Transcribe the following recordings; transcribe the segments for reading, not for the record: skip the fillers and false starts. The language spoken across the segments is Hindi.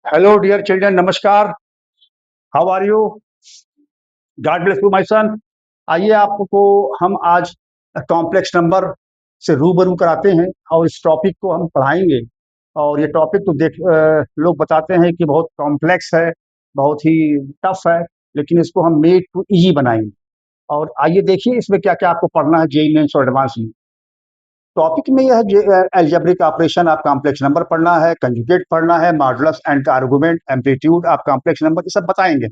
हेलो डियर चिल्ड्रन, नमस्कार। How are you? God bless you my son. आइए, आपको हम आज कॉम्प्लेक्स नंबर से रूबरू कराते हैं और इस टॉपिक को हम पढ़ाएंगे। और ये टॉपिक तो लोग बताते हैं कि बहुत कॉम्प्लेक्स है, बहुत ही टफ है, लेकिन इसको हम मेड टू इजी बनाएंगे। और आइए देखिए इसमें क्या क्या आपको पढ़ना है जेई मेंस और एडवांस में। टॉपिक में यह है एल्जेब्रिक ऑपरेशन, आप कॉम्प्लेक्स नंबर पढ़ना है, कंजुगेट पढ़ना है, मॉडुलस एंड आर्गुमेंट, एम्पलीट्यूड, आप कॉम्प्लेक्स नंबर ये सब बताएंगे।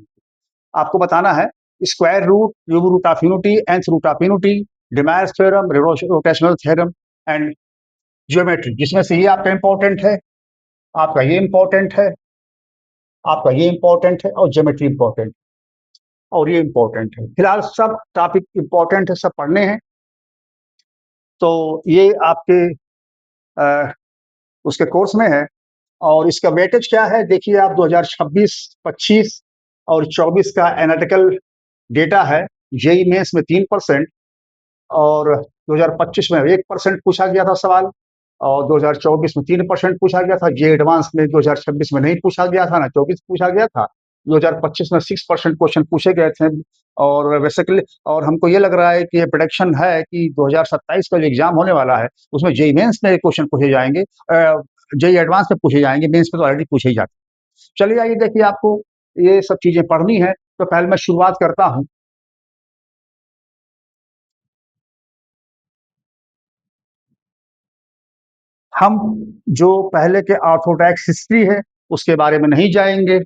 आपको बताना है square root, cube root of unity, nth root of unity, De Moivre's theorem, rotational theorem and geometry, जिसमें से ये आपका इंपॉर्टेंट है, आपका ये इंपॉर्टेंट है, आपका ये इंपॉर्टेंट है और ज्योमेट्री इंपॉर्टेंट और ये इंपॉर्टेंट है। फिलहाल सब टॉपिक इंपॉर्टेंट है, सब पढ़ने हैं। तो ये आपके अ, उसके कोर्स में है। और इसका वेटेज क्या है देखिए आप, 2026, 25 और 24 का एनालिटिकल डेटा है। जेई मेंस में 3% और 2025 में 1% पूछा गया था सवाल, और 2024 में 3% पूछा गया था। जे एडवांस में 2026 में नहीं पूछा गया था, ना 24 पूछा गया था। 2025 में 6% क्वेश्चन पूछे गए थे। और बेसिकली और हमको ये लग रहा है कि ये प्रोडिक्शन है कि 2027 का जो एग्जाम होने वाला है उसमें जेई मेंस में क्वेश्चन पूछे जाएंगे, जेई एडवांस में पूछे जाएंगे, मेंस में तो ऑलरेडी पूछे ही जाते हैं। चलिए आइए देखिए, आपको ये सब चीजें पढ़नी है तो पहले मैं शुरुआत करता हूँ। हम जो पहले के ऑर्थोडॉक्स हिस्ट्री है उसके बारे में नहीं जाएंगे,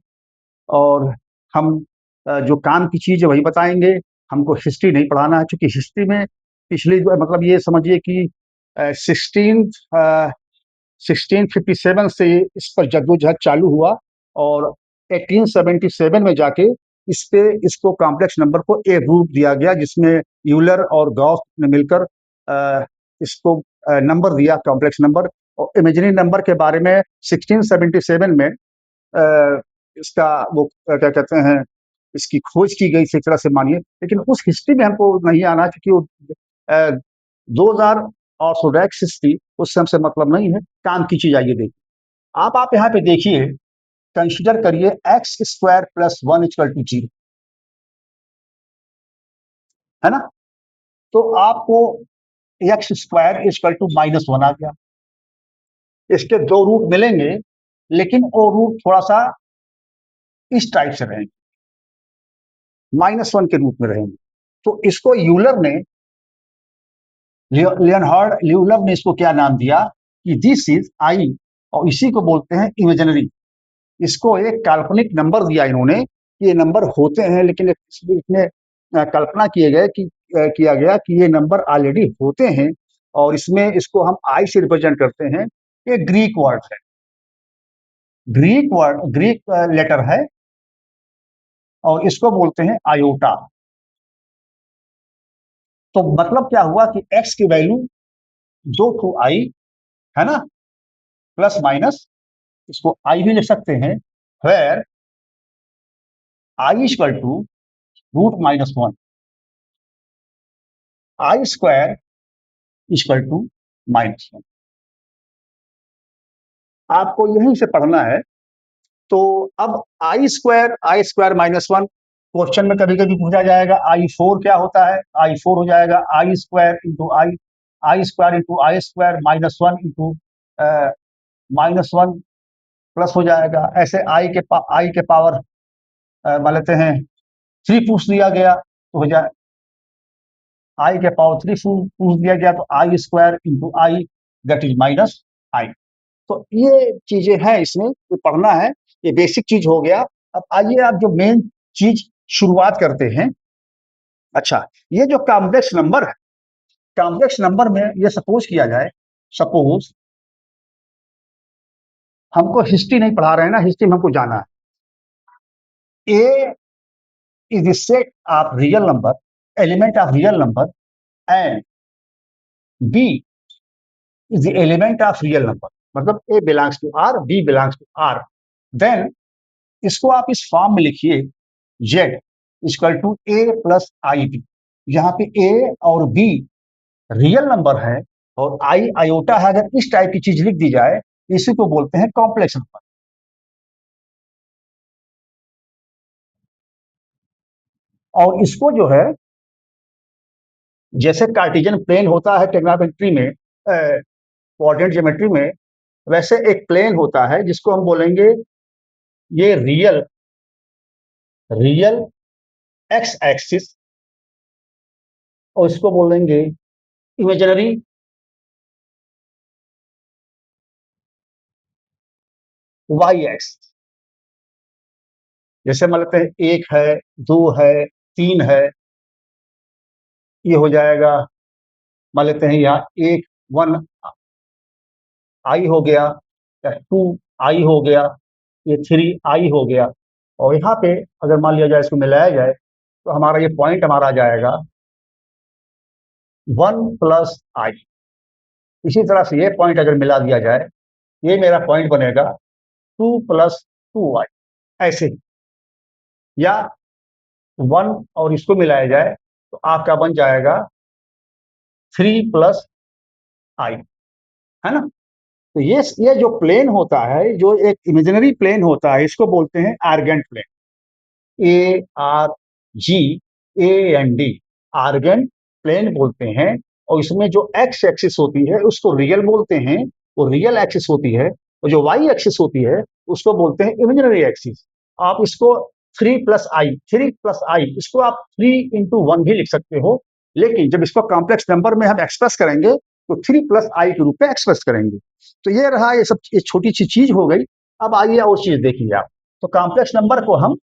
और हम जो काम की चीज़ है वही बताएंगे। हमको हिस्ट्री नहीं पढ़ाना है, क्योंकि हिस्ट्री में पिछली मतलब ये समझिए कि 1657 से इस पर जद्दोजहद चालू हुआ, और 1877 में जाके इसको कॉम्प्लेक्स नंबर को एक रूप दिया गया, जिसमें यूलर और गॉस ने मिलकर इसको नंबर दिया, कॉम्प्लेक्स नंबर। और इमेजिनरी नंबर के बारे में 1677 में इसका वो क्या कहते हैं, इसकी खोज की गई, एक तरह से मानिए। लेकिन उस हिस्ट्री में हमको नहीं आना, क्योंकि वो 2000 ऑर्थोडॉक्स हिस्ट्री उससे हमसे मतलब नहीं है। काम की चीज आइए देखिए। आप यहाँ पे देखिए, कंसिडर करिए एक्स स्क्वायर प्लस 1 = 0, है ना। तो आपको एक्स स्क्वायर -1 आ गया। इसके दो रूट मिलेंगे, लेकिन वो रूट थोड़ा सा इस टाइप से रहेंगे, -1 के रूप में रहेंगे। तो इसको लियोनहार्ड यूलर ने इसको क्या नाम दिया कि दिस इज आई, और इसी को बोलते हैं इमेजिनरी। इसको एक काल्पनिक नंबर दिया इन्होंने कि ये नंबर होते हैं, लेकिन इसमें कल्पना किए गए कि किया गया कि ये नंबर ऑलरेडी होते हैं, और इसमें इसको हम आई से रिप्रेजेंट करते हैं। ये ग्रीक वर्ड है, ग्रीक लेटर है, और इसको बोलते हैं आयोटा। तो मतलब क्या हुआ कि एक्स की वैल्यू 2 to i, है ना, प्लस माइनस, इसको आई भी लिख सकते हैं, वेयर i = √-1, i² = -1। आपको यहीं से पढ़ना है। तो अब I² क्वेश्चन में कभी कभी पूछा जाएगा I4 क्या होता है। I4 हो जाएगा I² × I, I² × I² -1 plus हो जाएगा। ऐसे आई के पावर मान लेते हैं 3 पूछ दिया गया तो हो जाए, आई के पावर 3 पूछ दिया गया तो I² × I, that is -i। तो ये चीजें हैं, इसमें तो पढ़ना है। ये बेसिक चीज हो गया। अब आइए आप जो मेन चीज शुरुआत करते हैं। अच्छा, ये जो कॉम्प्लेक्स नंबर है, कॉम्प्लेक्स नंबर में ये सपोज किया जाए, सपोज हमको हिस्ट्री नहीं पढ़ा रहे हैं ना, हिस्ट्री में हमको जाना है। A is the set of real number, element of real number, and B is the element of real number. मतलब A belongs to R, B belongs to R. Then इसको आप इस फॉर्म में लिखिए, जेड = A+IB। यहाँ पे ए और बी रियल नंबर है, और आई आयोटा है। अगर इस टाइप की चीज लिख दी जाए, इसी को बोलते हैं कॉम्प्लेक्स नंबर। और इसको जो है, जैसे कार्टेशियन प्लेन होता है ट्रिग्नोमेट्री में, कोऑर्डिनेट ज्योमेट्री में, वैसे एक प्लेन होता है जिसको हम बोलेंगे ये रियल रियल एक्स एक्सिस, और इसको बोलेंगे इमेजिनरी वाई एक्सिस। जैसे मान लेते हैं 1 है, 2 है, 3 है, ये हो जाएगा। मान लेते हैं यहाँ 1 आई हो गया, या 2 आई हो गया, ये 3 आई हो गया। और यहाँ पे अगर मान लिया जाए, इसको मिलाया जाए, तो हमारा ये पॉइंट हमारा आ जाएगा 1 प्लस आई। इसी तरह से ये पॉइंट अगर मिला दिया जाए, ये मेरा पॉइंट बनेगा 2 प्लस 2 आई, ऐसे ही। या 1 और इसको मिलाया जाए तो आपका बन जाएगा 3 प्लस आई, है ना। तो ये जो प्लेन होता है, जो एक इमेजिनरी प्लेन होता है, इसको बोलते हैं Argand plane. ARGAND, Argand plane बोलते हैं। और इसमें जो एक्स एक्सिस होती है उसको रियल बोलते हैं, वो रियल एक्सिस होती है। और जो वाई एक्सिस होती है उसको बोलते हैं इमेजिनरी एक्सिस। आप इसको 3 प्लस आई इसको आप 3 into 1 भी लिख सकते हो, लेकिन जब इसको कॉम्प्लेक्स नंबर में हम एक्सप्रेस करेंगे तो 3 प्लस आई के रूप में एक्सप्रेस करेंगे। तो ये रहा, ये सब ये छोटी सी चीज हो गई। अब आइए और चीज देखिए आप। तो कॉम्प्लेक्स नंबर को हम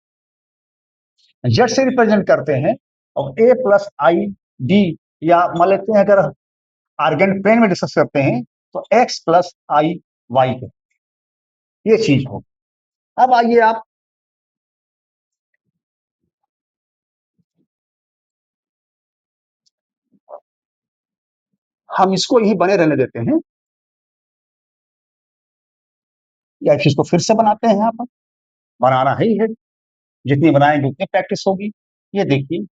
जेड से रिप्रेजेंट करते हैं, और ए प्लस आई डी, या मान लेते हैं अगर आर्गेंट प्लेन में डिस्कस करते हैं तो एक्स प्लस आई वाई, ये चीज हो। अब आइए आप, हम इसको यही बने रहने देते हैं, या इसको फिर से बनाते हैं। यहाँ पर बनाना ही है, जितनी बनाएंगे उतनी प्रैक्टिस होगी। ये देखिए,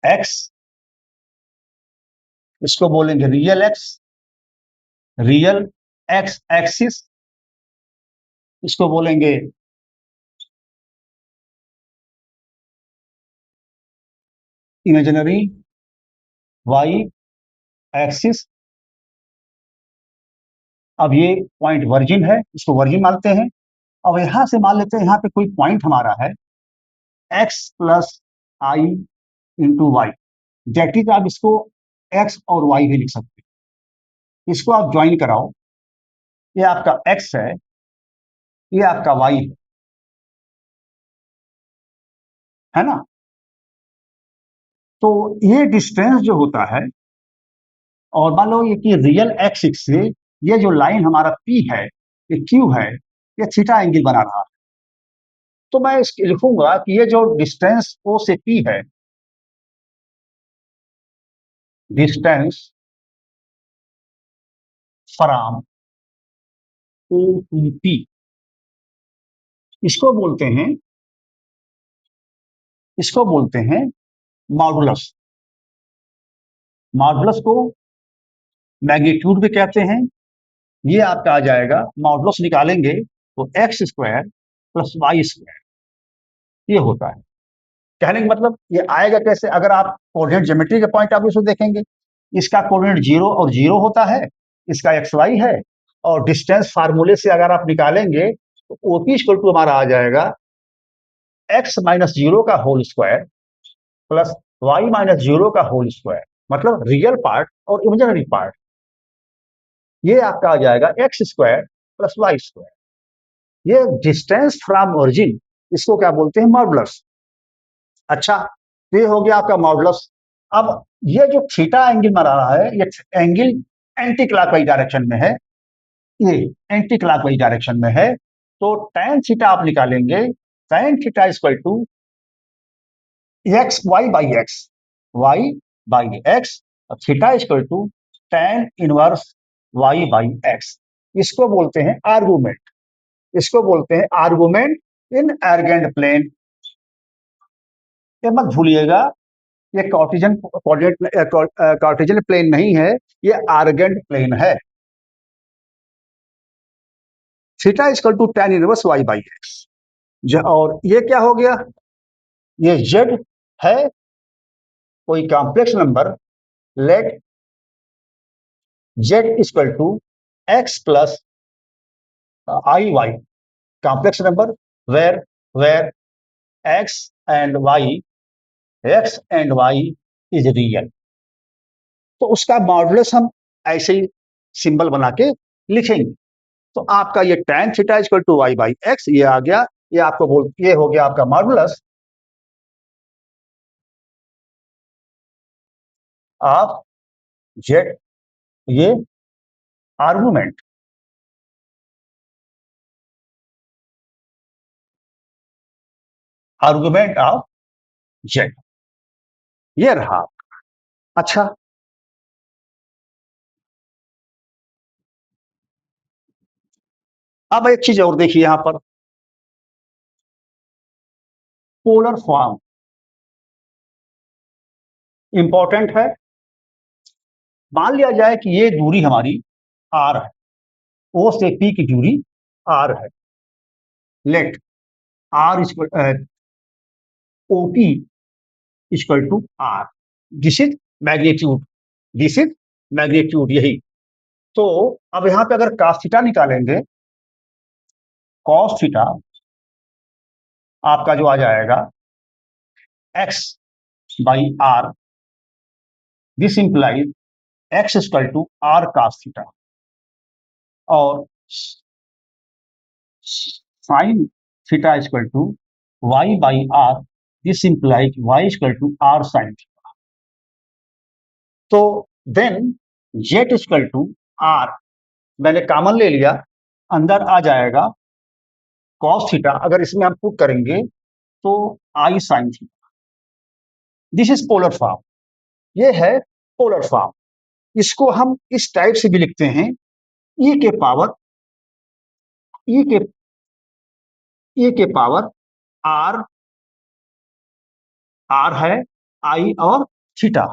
एक्स, इसको बोलेंगे real x, real x axis, इसको बोलेंगे इमेजिनरी वाई एक्सिस। अब ये पॉइंट वर्जिन है, इसको वर्जिन मानते हैं। अब यहां से मान लेते हैं यहाँ पे कोई पॉइंट हमारा है x plus i into y, that is, आप इसको एक्स और वाई भी लिख सकते हैं। इसको आप ज्वाइन कराओ, ये आपका एक्स है, ये आपका वाई है ना। तो ये डिस्टेंस जो होता है, और मान लो ये कि रियल एक्स से ये जो लाइन हमारा पी है, ये क्यू है, ये थीटा एंगल बना रहा है। तो मैं लिखूंगा कि ये जो डिस्टेंस ओ से पी है, distance from O to P, इसको बोलते हैं, इसको बोलते हैं मॉडुलस। मॉडुलस को मैग्नीट्यूड भी कहते हैं। ये आपका आ जाएगा, मॉडुलस निकालेंगे तो x square plus y square, ये होता है। कहने का मतलब ये आएगा कैसे, अगर आप कोऑर्डिनेट ज्योमेट्री के पॉइंट ऑफ व्यू से देखेंगे, इसका कोऑर्डिनेट 0 और 0 होता है, इसका एक्स वाई है। और डिस्टेंस फार्मूले से अगर आप निकालेंगे तो ओपी इक्वल टू हमारा आ जाएगा एक्स माइनस 0 का whole square plus y minus 0 का होल स्क्वायर, मतलब रियल पार्ट और इमेजिनरी पार्ट। ये आपका आ जाएगा x square plus y square. ये डिस्टेंस फ्रॉम ओरिजिन, इसको क्या बोलते हैं, मॉडुलस। अच्छा, तो ये हो गया आपका मॉडुलस। अब ये जो थीटा एंगल बना रहा है, ये एंगल एंटी क्लॉकवाइज डायरेक्शन में है, ये एंटी क्लॉकवाइज डायरेक्शन में है। तो tan थीटा आप निकालेंगे, tan theta equal to x y by x, y by x, theta equal to tan inverse y by x. इसको बोलते हैं आर्गुमेंट, इसको बोलते हैं आर्गुमेंट इन आर्गेंट प्लेन। ये मत भूलिएगा, ये कार्टेशियन कोऑर्डिनेट कार्टेशियन प्लेन नहीं है, ये आर्गेंट प्लेन है। Theta equal to tan inverse y by x. और ये क्या हो गया, ये z है कोई complex number, let z equal to x plus I y, complex number where where x and y is real. तो उसका मॉडुलस हम ऐसे ही सिंबल बना के लिखेंगे। तो आपका ये tan theta equal to y by x ये आ गया, ये आपको ये हो गया आपका मॉडुलस ऑफ z, ये आर्गुमेंट आर्गुमेंट ऑफ z, ये रहा। अच्छा, अब एक चीज और देखिए यहां पर, पोलर फॉर्म इंपॉर्टेंट है। मान लिया जाए कि ये दूरी हमारी r है, o से p की दूरी r है। Let r equal OP equal to r, this is magnitude, this is magnitude, यही। तो अब यहां पे अगर cos थीटा निकालेंगे, cos थीटा आपका जो आ जाएगा x by r, this implies x equal to r cos theta, और sine theta equal to y by r, this implies y equal to r sine theta. तो then z equal to r, मैंने कॉमन ले लिया, अंदर आ जाएगा cos थीटा, अगर इसमें हम पुट करेंगे तो i sign theta. This is polar form, ये है पोलर फॉर्म। इसको हम इस टाइप से भी लिखते हैं, e के पावर e के e के पावर r, r है i और थीटा,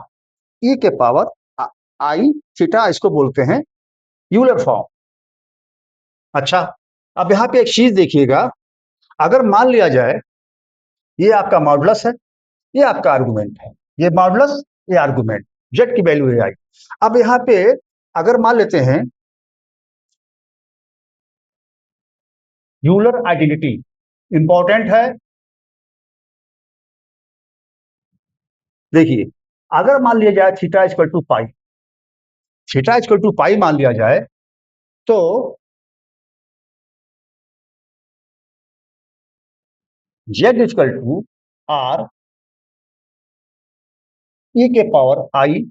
e के पावर i थीटा, इसको बोलते हैं यूलर फॉर्म। अच्छा, अब यहाँ पे एक चीज देखिएगा, अगर मान लिया जाए ये आपका मॉडुलस है, ये आपका आर्गुमेंट है, ये मॉडुलस ये आर्गुमेंट, जेड की वैल्यू है आई। अब यहाँ पे अगर मान लेते हैं यूलर आइडेंटिटी इंपॉर्टेंट है। देखिए, अगर मान लिया जाए theta equal to pi, theta equal to pi मान लिया जाए, तो Z equal to R E के पावर आई,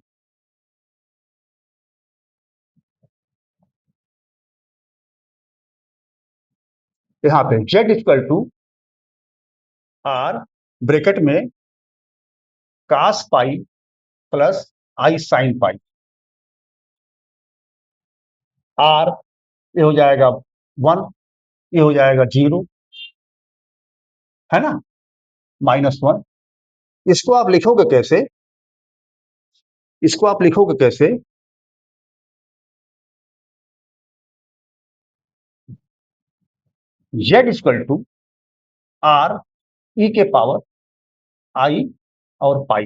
यहाँ पे Z equal to R bracket में कास पाई प्लस आई साइन पाई, आर ये हो जाएगा 1, ये हो जाएगा 0, है ना, -1। इसको आप लिखोगे कैसे, इसको आप लिखोगे कैसे, z equal to R E के पावर आई और पाई,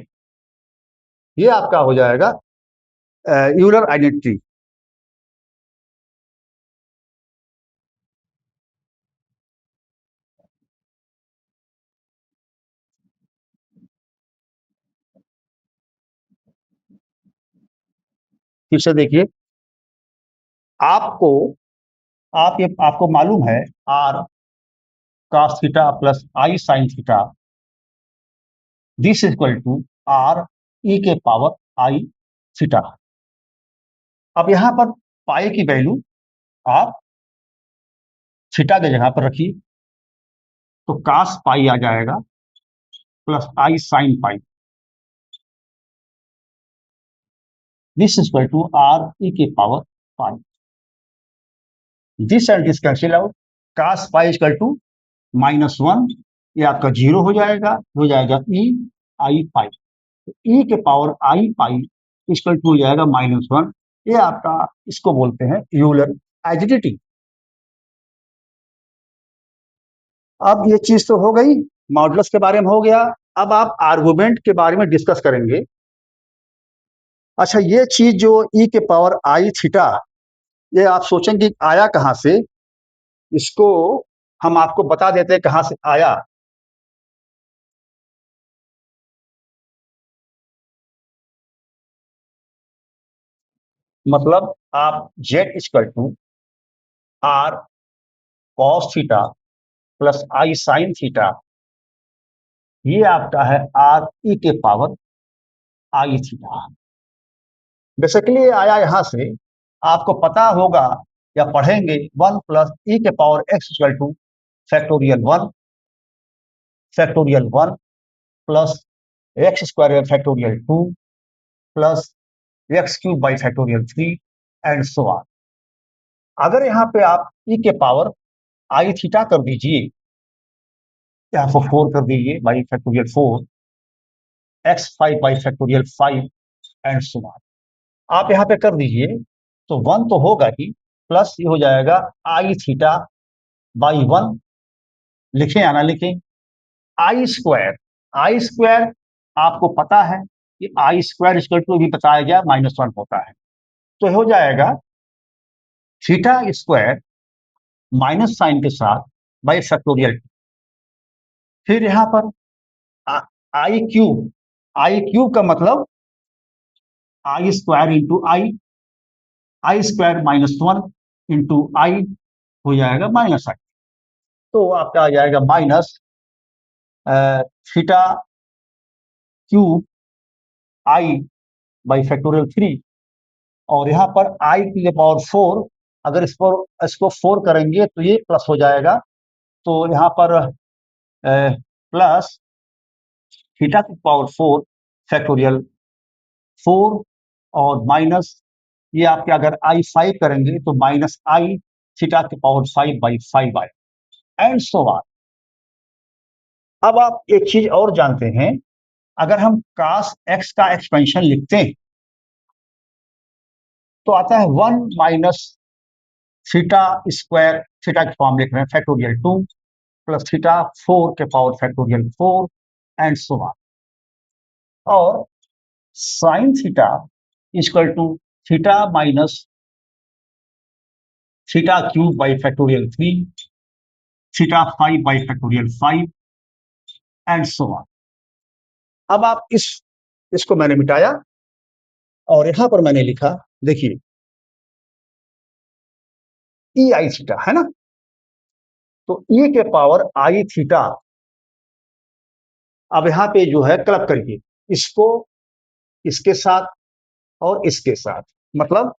ये आपका हो जाएगा यूलर आइडेंटिटी। फिर से देखिए, आपको आप ये आपको मालूम है r cos theta plus I sine theta, this equal to R E के पावर आई थीटा। अब यहां पर पाई की वैल्यू आप थीटा की जगह पर रखिए, तो cos पाई आ जाएगा plus I sine pi, this equal to R E के power pi, this and this cancel out, cos pi equal to -1, ये आपका 0 हो जाएगा ई आई पाई, ई के power i pi equal to हो जाएगा -1, ये आपका इसको बोलते हैं यूलर आइडेंटिटी। अब ये चीज तो हो गई, मॉडुलस के बारे में हो गया। अब आप आर्गुमेंट के बारे में डिस्कस करेंगे। अच्छा, ये चीज जो ई के पावर आई थीटा, ये आप सोचेंगे आया कहाँ से, इसको हम आपको बता देते हैं कहाँ से आया। मतलब आप z equal to r cos theta plus I sine theta, ये आपका है आर ई के पावर आई थीटा। बेसिकली आया यहां से, आपको पता होगा या पढ़ेंगे 1 + e⁻x factorial 1 factorial 1 plus x² factorial 2 plus x³ / factorial 3 and so on. अगर यहाँ पे आप ई के पावर आई थीटा कर दीजिए, यहाँ पर 4 कर दीजिए by factorial 4, x5/फैक्टोरियल 5 and so on. आप यहाँ पे कर दीजिए तो 1 तो होगा ही, प्लस ये हो जाएगा आई थीटा बाई 1, लिखें या ना लिखें, आई स्क्वायर आपको पता है कि आई स्क्वायर भी बताया गया -1 होता है, तो हो जाएगा थीटा स्क्वायर माइनस साइन के साथ बाई फैक्टोरियल। फिर यहां पर आई क्यूब का मतलब आई² इंटू आई² -1 इंटू आई हो जाएगा -i, तो आपका आ जाएगा minus theta cube I by factorial 3, और यहाँ पर आई की पावर 4, अगर इसको 4 करेंगे तो ये प्लस हो जाएगा, तो यहाँ पर प्लस थीटा की पावर 4 फैक्टोरियल 4 और माइनस ये आपके अगर i5 करेंगे तो -i थीटा की power 5/5 I and so on. अब आप एक चीज और जानते हैं, अगर हम cos x का एक्सपेंशन लिखते हैं तो आता है 1 माइनस थीटा स्क्वायर, थीटा की फॉर्म लिख रहे हैं फैक्टोरियल 2 प्लस थीटा 4 के power factorial 4 and so on, और sine theta equal to theta minus theta cube by factorial 3, theta 5/फैक्टोरियल 5 एंड सो ऑन। अब आप इसको मैंने मिटाया और यहां पर मैंने लिखा, देखिए ई आई थीटा है ना, तो ई के पावर आई थीटा, अब यहां पे जो है क्लब करिए इसको इसके साथ और इसके साथ, मतलब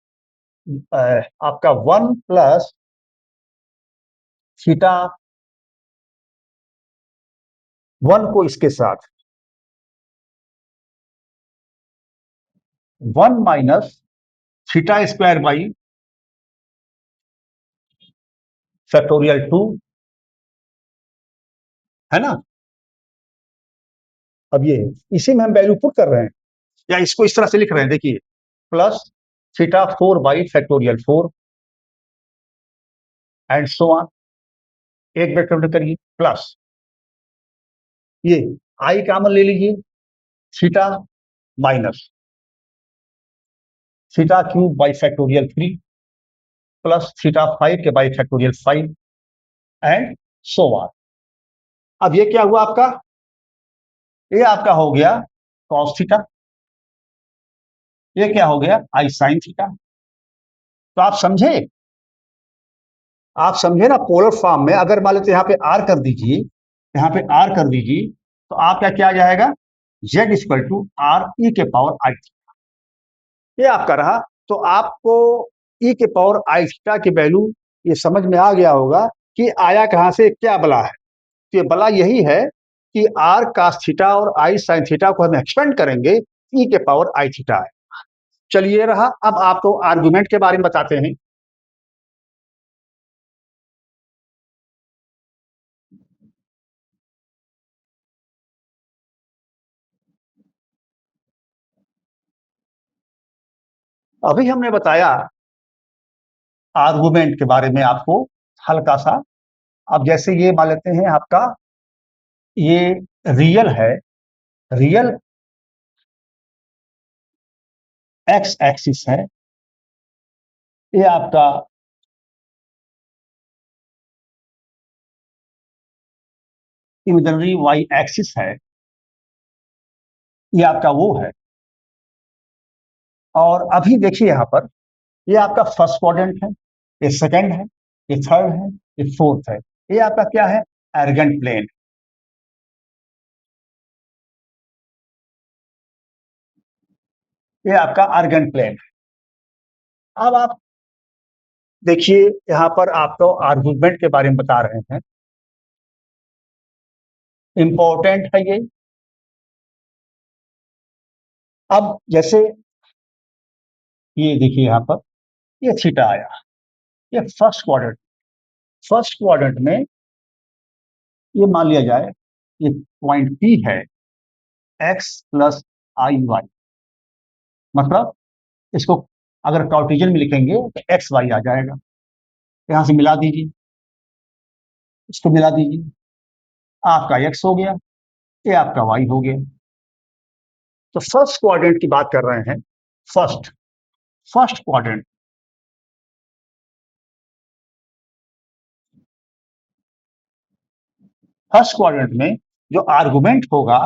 आपका 1 प्लस थीटा 1 को इसके साथ, 1 minus theta square by factorial 2, है ना। अब ये इसी में हम वैल्यू पुट कर रहे हैं या इसको इस तरह से लिख रहे हैं, देखिए प्लस थीटा 4/फैक्टोरियल 4 एंड सो ऑन, एक वेक्टर करिए प्लस ये आई कॉमन ले लीजिए, theta minus theta cube by factorial 3 plus theta 5 के by factorial 5 and so on. अब ये क्या हुआ आपका, ये आपका हो गया कॉस थीटा, ये क्या हो गया आई साइन थीटा। तो आप समझे ना, पोलर फॉर्म में अगर मान लेते यहाँ पे आर कर दीजिए, यहाँ पे आर कर दीजिए, तो आपका क्या आ जाएगा, z equal to R E के पावर आई, ये आपका रहा। तो आपको ई के पावर आई थीटा की वैल्यू ये समझ में आ गया होगा कि आया कहां से, क्या बला है। तो ये बला यही है कि आर कास थीटा और आई साइन थीटा को हम एक्सपेंड करेंगे, ई के पावर आई थीटा है। चलिए रहा, अब आपको आर्गुमेंट के बारे में बताते हैं। अभी हमने बताया आर्गुमेंट के बारे में आपको हल्का सा, अब जैसे ये मान लेते हैं आपका ये रियल है, रियल एक्स एक्सिस है, ये आपका इमेजिनरी वाई एक्सिस है, ये आपका वो है। और अभी देखिए यहां पर ये आपका फर्स्ट क्वाड्रेंट है, ये सेकंड है, ये थर्ड है, ये फोर्थ है। ये आपका क्या है? एर्गेंट प्लेन। ये आपका अर्गेंट प्लेन है। अब आप देखिए यहाँ पर आपको आर्गुमेंट के बारे में बता रहे हैं, इंपॉर्टेंट है ये। अब जैसे ये देखिए यहाँ पर ये थीटा आया, ये फर्स्ट क्वाड्रेंट में ये मान लिया जाए ये पॉइंट पी है, एक्स प्लस आई वाई, मतलब इसको अगर कार्टेशियन में लिखेंगे तो एक्स वाई आ जाएगा। यहां से मिला दीजिए, इसको मिला दीजिए, आपका एक्स हो गया, ये आपका वाई हो गया। तो फर्स्ट क्वाड्रेंट की बात कर रहे हैं, first first quadrant. First quadrant में जो आर्गुमेंट होगा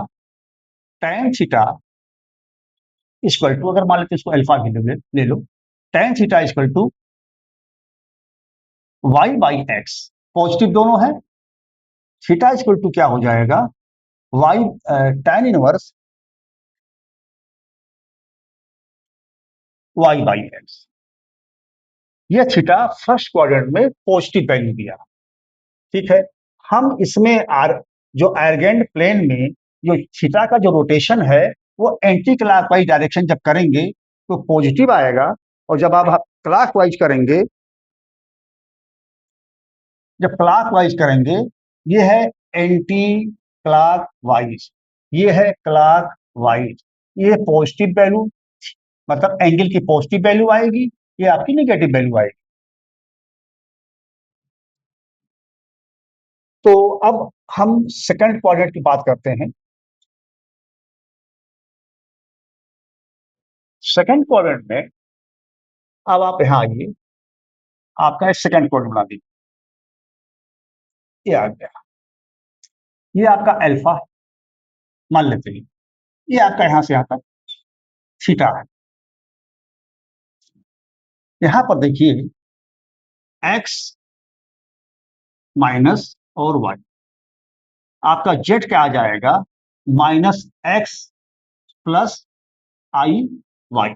tan थीटा इक्वल टू, अगर मान लेते इसको अल्फा वैल्यू ले लो, tan theta equal to y by x, positive दोनों है। थीटा इक्वल टू क्या हो जाएगा? Y tan inverse y by x. ये थीटा फर्स्ट क्वाड्रेंट में पॉजिटिव वैल्यू दिया, ठीक है। हम इसमें जो आर्गेंट प्लेन में जो थीटा का जो रोटेशन है वो एंटी क्लॉकवाइज डायरेक्शन जब करेंगे तो पॉजिटिव आएगा, और जब आप क्लॉकवाइज करेंगे, जब क्लॉकवाइज करेंगे, ये है एंटी क्लॉकवाइज, ये है क्लॉकवाइज, ये पॉजिटिव वैल्यू, मतलब एंगल की पॉजिटिव वैल्यू आएगी, ये आपकी नेगेटिव वैल्यू आएगी। तो अब हम सेकंड क्वाड्रेंट की बात करते हैं। सेकंड क्वाड्रेंट में अब आप यहां आइए, आपका सेकंड क्वाड्रेंट बना दीजिए, ये आ गया, ये आपका अल्फा मान लेते हैं, ये आपका यहां से यहां तक थीटा है। यहां पर देखिए एक्स माइनस और वाई, आपका जेड क्या आ जाएगा? माइनस एक्स प्लस आई वाई,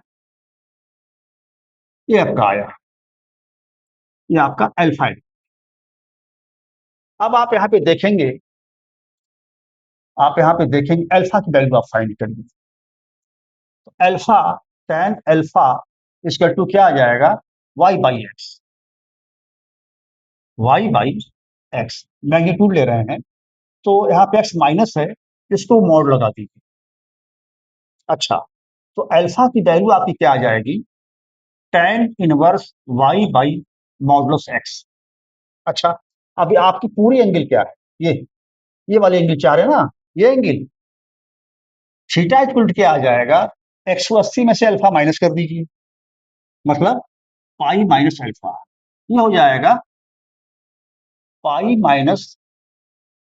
ये आपका आया, ये आपका अल्फा है। अब आप यहाँ पे देखेंगे, आप यहाँ पे देखेंगे अल्फा की वैल्यू आप फाइंड करिए, तो अल्फा tan अल्फा इसका टू क्या आ जाएगा? Y by x, y by x magnitude ले रहे हैं, तो यहाँ पे एक्स माइनस है, इसको मोड लगा दीजिए। अच्छा, तो अल्फा की वैल्यू आपकी क्या आ जाएगी? tan inverse y by modulus x. अच्छा, अभी आपकी पूरी एंगल क्या है? ये वाले एंगल चाह रहे हैं ना, ये एंगल थीटा इक्वल टू क्या आ जाएगा? 180 में से अल्फा माइनस कर दीजिए, मतलब पाई माइनस अल्फा, ये हो जाएगा pi minus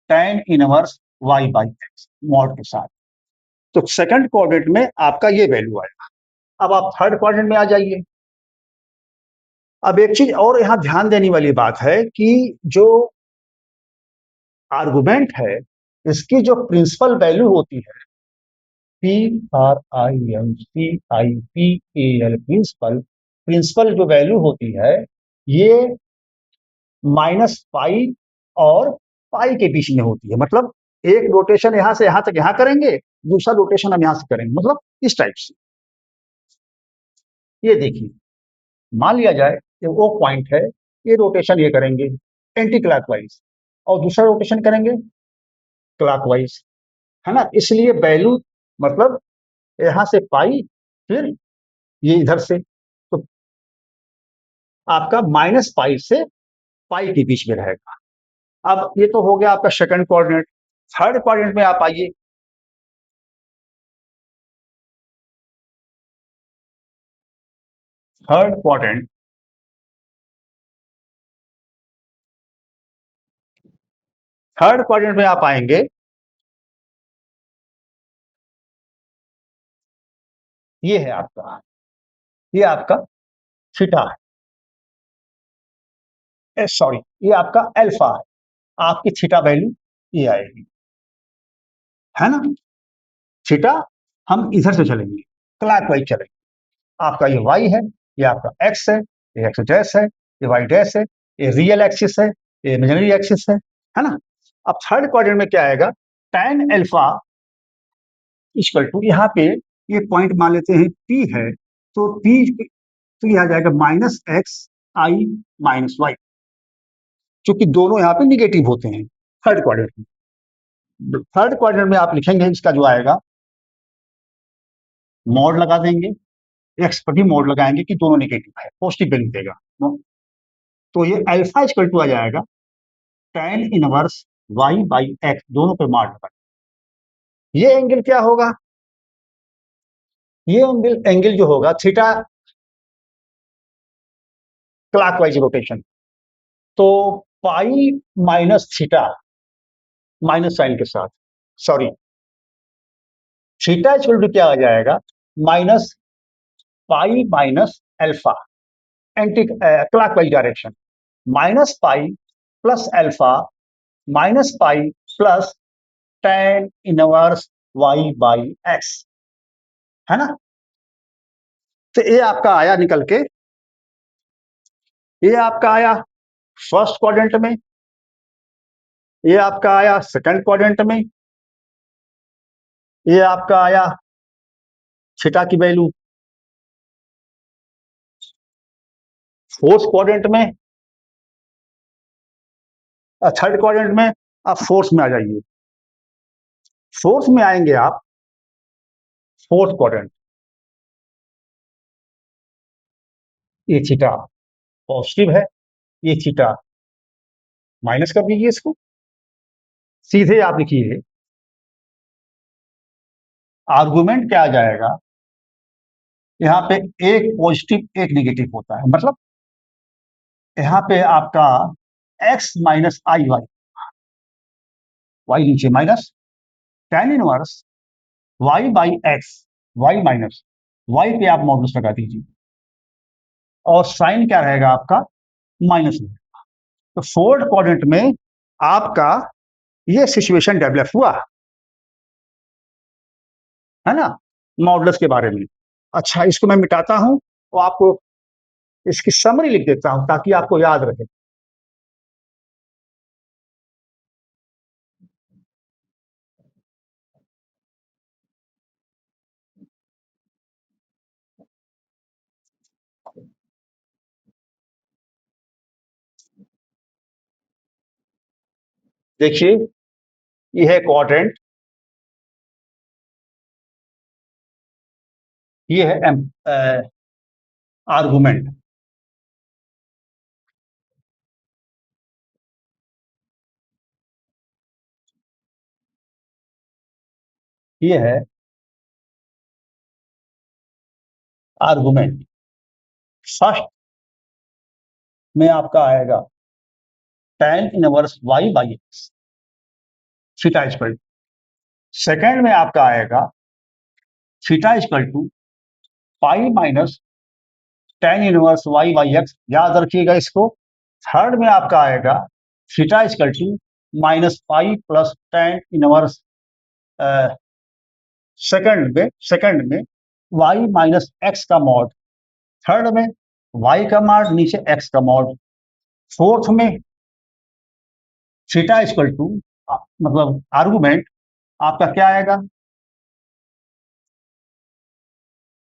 tan inverse y by x mod के साथ। तो सेकंड क्वाड्रेंट में आपका ये वैल्यू आएगा। अब आप थर्ड क्वाड्रेंट में आ जाइए। अब एक चीज और यहां ध्यान देने वाली बात है कि जो आर्गुमेंट है इसकी जो प्रिंसिपल वैल्यू होती है, P R I M C I P A L, principal, principal जो वैल्यू होती है ये माइनस पाई और पाई के बीच में होती है। मतलब एक रोटेशन यहां से यहां तक यहां करेंगे, दूसरा रोटेशन हम यहां से करेंगे, मतलब इस टाइप से। ये देखिए, मान लिया जाए कि वो पॉइंट है, ये रोटेशन ये करेंगे एंटी क्लॉकवाइज, और दूसरा रोटेशन करेंगे क्लॉकवाइज, है ना। इसलिए वैल्यू, मतलब यहां से पाई, फिर ये इधर से, तो आपका माइनस पाई से पाई के बीच में रहेगा। अब ये तो हो गया आपका सेकंड कोऑर्डिनेट। थर्ड कोऑर्डिनेट में आप आइए। थर्ड क्वाड्रेंट, थर्ड क्वाड्रेंट में आप आएंगे। ये है आपका, ये आपका थीटा है, सॉरी, ये आपका अल्फा है। आपकी थीटा वैल्यू ये आएगी, है ना। थीटा हम इधर से चलेंगे, क्लॉकवाइज चलेंगे। आपका ये वाई है, ये आपका एक्स है, ये एक्स डैश है, ये वाई डैश है, ये रियल एक्सिस है, ये इमेजिनरी एक्सिस है ना। अब थर्ड क्वाड्रेंट में क्या आएगा, tan अल्फा इक्वल टू, यहाँ पे ये पॉइंट मान लेते हैं पी है, तो पी, तो ये आ जाएगा माइनस एक्स आई माइनस वाई, क्योंकि दोनों यहाँ पे निगेटिव होते हैं थर्ड क्वाड्रेंट में। थर्ड क्वाड्रेंट में आप लिखेंगे इसका जो आएगा, मॉड लगा देंगे, एक्स पर भी मोड लगाएंगे कि दोनों नेगेटिव है, पॉजिटिव वैल्यू देगा। तो ये अल्फा इक्वल टू आ जाएगा tan inverse y by x, दोनों पे मार लगा। ये एंगल क्या होगा, ये एंगल जो होगा थीटा क्लॉकवाइज रोटेशन, तो pi minus theta, minus sine के साथ, सॉरी, थीटा इक्वल टू क्या आ जाएगा, minus pi minus alpha, anti clockwise direction, minus pi plus alpha minus pi plus tan inverse y by x, है ना। तो ये आपका आया निकल के, ये आपका आया फर्स्ट क्वाड्रेंट में, ये आपका आया सेकंड क्वाड्रेंट में, ये आपका आया थीटा की वैल्यू फोर्थ क्वाड्रेंट में, थर्ड क्वाड्रेंट में। आप फोर्थ में आ जाइए, फोर्थ में आएंगे आप, फोर्थ क्वाड्रेंट, ये थीटा पॉजिटिव है, ये थीटा माइनस कर दीजिए इसको, सीधे आप लिखिए आर्गुमेंट क्या आ जाएगा, यहाँ पे एक पॉजिटिव एक निगेटिव होता है, मतलब यहाँ पे आपका x minus i y, y नीचे minus tan inverse y by x, y minus, y पे आप मॉडुलस लगा दीजिए, और साइन क्या रहेगा आपका, माइनस में। तो फोर्थ क्वाड्रेंट में आपका ये सिचुएशन डेवलप हुआ, है ना, मॉडुलस के बारे में। अच्छा, इसको मैं मिटाता हूं, तो आपको इसकी समरी लिख देता हूं ताकि आपको याद रहे। देखिए, ये है क्वाड्रेंट, ये है आर्गुमेंट, ये है आर्गुमेंट। फर्स्ट में आपका आएगा tan inverse y by x, theta equal. Second में आपका आएगा theta equal to pi minus tan inverse y by x, याद रखिएगा इसको। थर्ड में आपका आएगा theta equal to minus pi plus tan inverse, second में y माइनस एक्स का मॉड, थर्ड में y का मॉड नीचे x का मॉड, फोर्थ में थीटा इक्वल टू, मतलब आर्गुमेंट आपका क्या आएगा,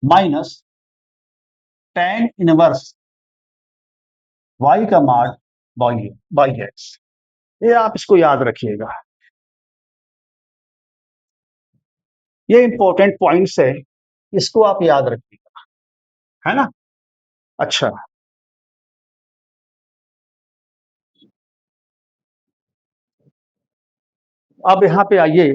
माइनस tan इनवर्स y का मॉड बाई बाई एक्स। ये आप इसको याद रखिएगा, ये इंपॉर्टेंट पॉइंट्स है, इसको आप याद रखिएगा, है ना। अच्छा, अब यहां पे आइए,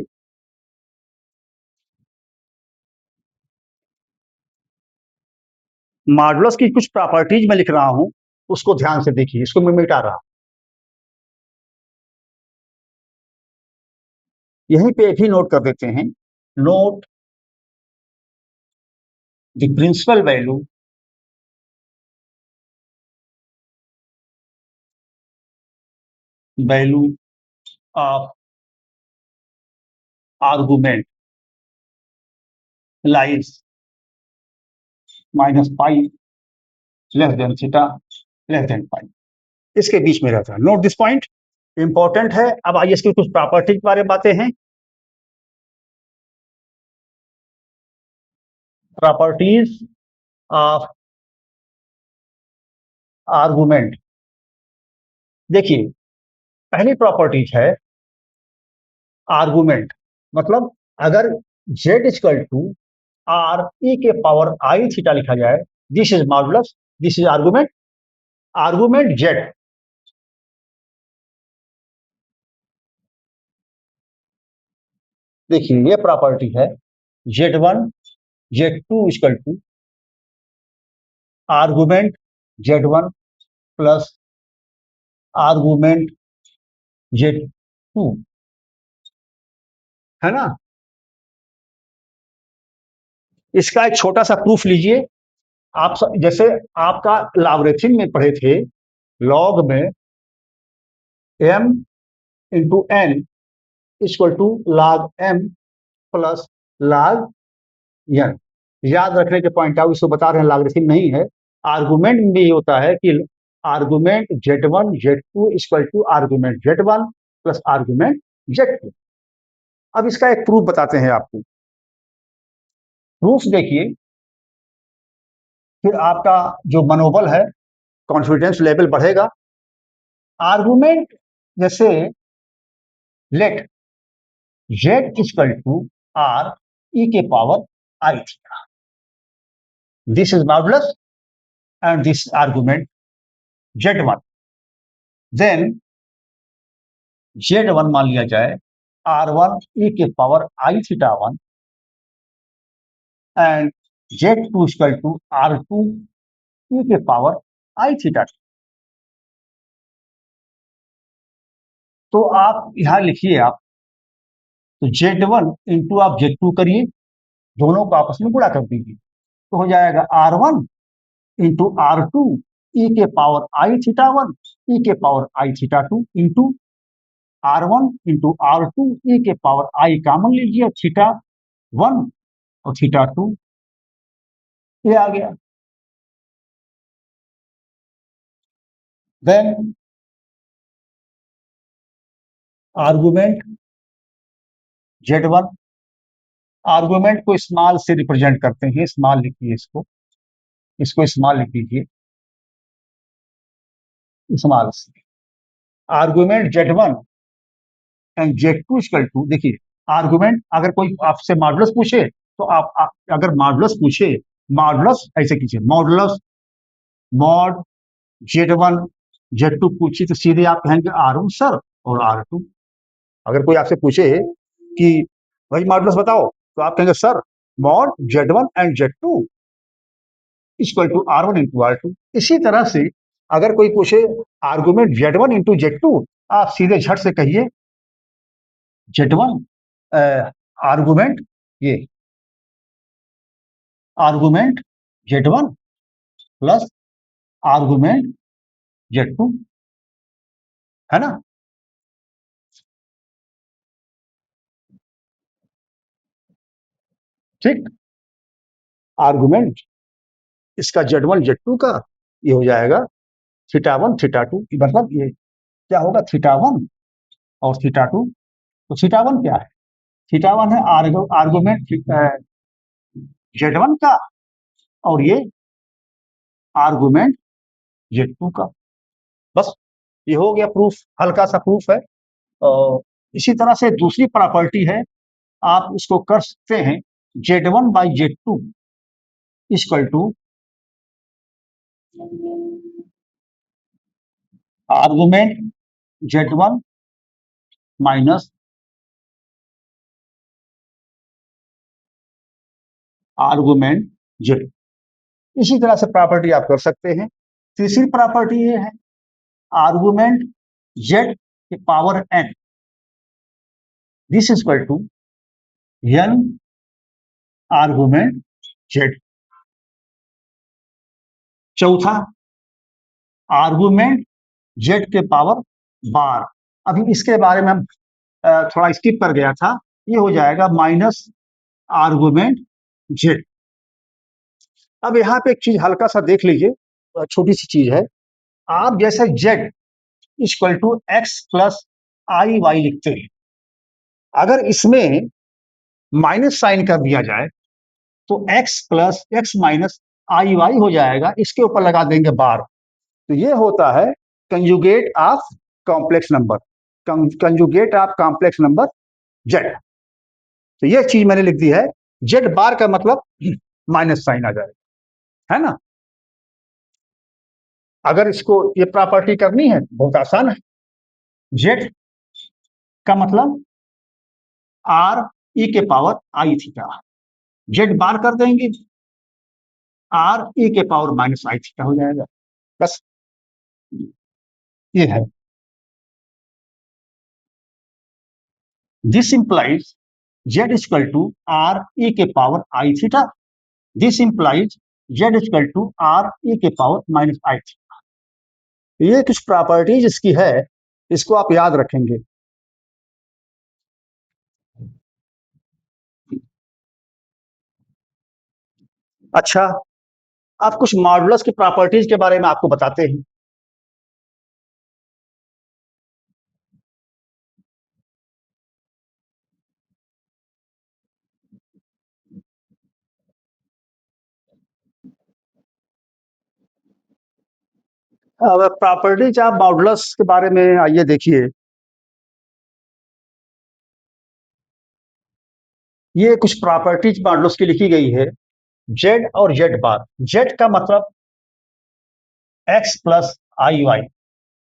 मॉडुलस की कुछ प्रॉपर्टीज मैं लिख रहा हूं, उसको ध्यान से देखिए, इसको मैं मिटा रहा हूं। यहीं पे भी नोट कर देते हैं, note the principal value of argument lies minus pi less than theta less than pi, इसके बीच में रहता है। नोट दिस पॉइंट, इंपॉर्टेंट है। अब आइए इसकी कुछ प्रॉपर्टी के बारे में बातें हैं। Properties of argument. देखिए, पहली प्रॉपर्टीज है आर्गुमेंट, मतलब अगर z equal to R E के पावर आई थीटा लिखा जाए, this is modulus, this is argument, argument z। देखिए ये प्रॉपर्टी है z1 z2 equal to argument z1 plus argument z2, है ना। इसका एक छोटा सा प्रूफ लीजिए। जैसे आपका लॉगरिथम में पढ़े थे, लॉग में m into n equal to log m plus log n। याद रखने के पॉइंट आउट, इसको बता रहे हैं, लॉगरिथम नहीं है। आर्गुमेंट में भी होता है कि argument z1 z2 equal to argument z1 plus argument z2। अब इसका एक प्रूफ बताते हैं आपको। प्रूफ देखिए, फिर आपका जो मनोबल है, कॉन्फिडेंस लेवल बढ़ेगा। आर्गुमेंट जैसे let z equal to R E के power I theta, this is modulus and this argument z1। Then z1 मान लिया जाए r1 ई के power I theta 1 and z2 equal to r2 E के पावर आई थीटा 2। तो आप यहां लिखिए, आप तो z1 इंटू आप z2 करिए, दोनों को आपस में गुणा कर दीजिए, तो हो जाएगा r1 इंटू r2 ई के पावर आई थीटा 1 ई के पावर आई theta 2 into r1 into r2 E के पावर आई कॉमन लीजिए, थीटा 1 और थीटा 2, ये आ गया। देन आर्गुमेंट z1, आर्गुमेंट को स्मॉल से रिप्रेजेंट करते हैं, स्मॉल लिखिए, इसको इसको स्मॉल लिख लीजिए, स्मॉल से। Argument z1 and z2 equal to, देखिए आर्गुमेंट, अगर कोई आपसे मॉडुलस पूछे तो अगर मॉडुलस पूछे, मॉडुलस ऐसे कीजिए, मॉडुलस मॉड z1 z2 पूछी तो सीधे आप कहेंगे r1 सर और r2। अगर कोई आपसे पूछे कि भाई मॉडुलस बताओ, तो आप कहेंगे sir mod z1 and z2 equal to r1 into r2। इसी तरह से अगर कोई पूछे आर्गुमेंट z1 इंटू z2, आप सीधे झट से कहिए z1 आर्गुमेंट, ये argument z1 plus argument z2, है ना। ठीक, आर्गुमेंट इसका z1 z2 का ये हो जाएगा थीटा 1 थीटा 2, मतलब ये क्या होगा, थीटा 1 और थीटा 2। तो थीटा 1 क्या है, थीटा 1 है आर्गुमेंट z1 का, और ये आर्गुमेंट z2 का। बस ये हो गया प्रूफ, हल्का सा प्रूफ है। और इसी तरह से दूसरी प्रॉपर्टी है, आप इसको कर सकते हैं z1 by z2 equal to argument z1 minus argument z. इसी तरह से प्रॉपर्टी आप कर सकते हैं। तीसरी प्रॉपर्टी ये है आर्गुमेंट जेड के power n, this is equal to n argument z. चौथा आर्गुमेंट जेड के पावर बार। अभी इसके बारे में हम थोड़ा स्किप कर गया था, ये हो जाएगा माइनस आर्गुमेंट जेड। अब यहाँ पे एक चीज हल्का सा देख लीजिए, छोटी सी चीज है। आप जैसे Z equal to x plus I y लिखते हैं, अगर इसमें माइनस साइन कर दिया जाए तो x plus x minus i Y हो जाएगा, इसके ऊपर लगा देंगे बार। तो ये होता है conjugate of complex number, conjugate of complex number Z. तो ये चीज मैंने लिख दी है, जेड बार का मतलब माइनस साइन आ जाएगा, है ना। अगर इसको ये प्रॉपर्टी करनी है बहुत आसान है, जेड का मतलब आर ई के पावर आई थीटा, जेड बार कर देंगे आर ई के पावर माइनस आई थीटा हो जाएगा, बस ये है। This implies Z equal to R E के power I theta, this implies Z equal to R E के पावर माइनस आई थीटा। ये कुछ प्रॉपर्टीज इसकी है, इसको आप याद रखेंगे। अच्छा, आप कुछ मॉडुलस की प्रॉपर्टीज के बारे में आपको बताते हैं। अब प्रॉपर्टीज ऑफ मॉडुलस के बारे में आइए देखिए। ये कुछ प्रॉपर्टीज मॉडुलस की लिखी गई है, जेड और जेड बार। जेड का मतलब एक्स प्लस आई वाई,